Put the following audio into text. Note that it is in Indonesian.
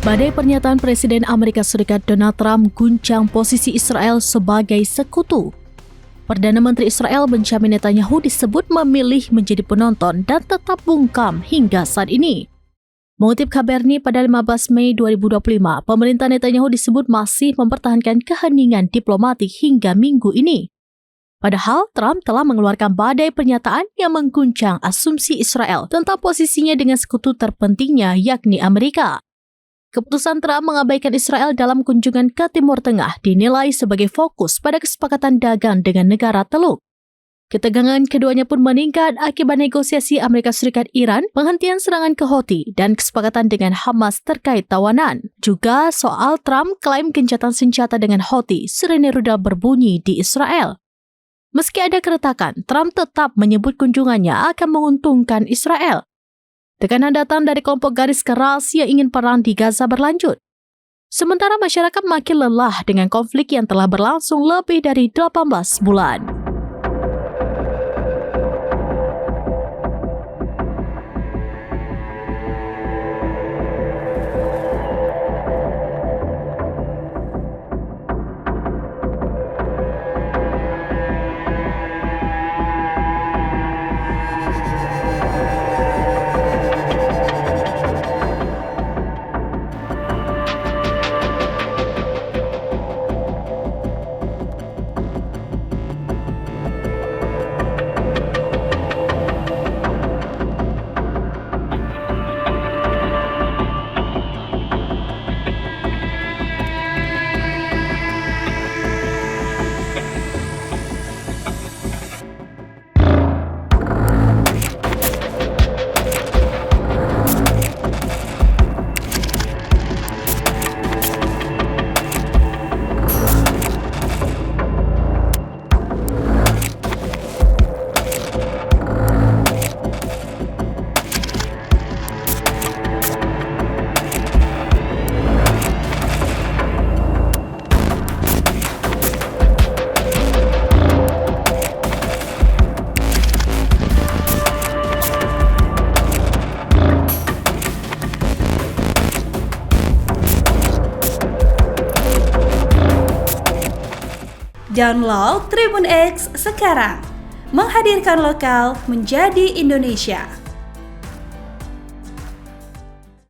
Badai pernyataan Presiden Amerika Serikat Donald Trump guncang posisi Israel sebagai sekutu. Perdana Menteri Israel Benjamin Netanyahu disebut memilih menjadi penonton dan tetap bungkam hingga saat ini. Mengutip Kabarni pada 15 Mei 2025, pemerintah Netanyahu disebut masih mempertahankan keheningan diplomatik hingga minggu ini. Padahal Trump telah mengeluarkan badai pernyataan yang mengguncang asumsi Israel tentang posisinya dengan sekutu terpentingnya yakni Amerika. Keputusan Trump mengabaikan Israel dalam kunjungan ke Timur Tengah dinilai sebagai fokus pada kesepakatan dagang dengan negara Teluk. Ketegangan keduanya pun meningkat akibat negosiasi Amerika Serikat-Iran, penghentian serangan ke Houthi, dan kesepakatan dengan Hamas terkait tawanan. Juga soal Trump klaim gencatan senjata dengan Houthi, sirene rudal berbunyi di Israel. Meski ada keretakan, Trump tetap menyebut kunjungannya akan menguntungkan Israel. Tekanan datang dari kelompok garis keras yang ingin perang di Gaza berlanjut. Sementara masyarakat makin lelah dengan konflik yang telah berlangsung lebih dari 18 bulan. Download Tribun X sekarang, menghadirkan lokal menjadi Indonesia.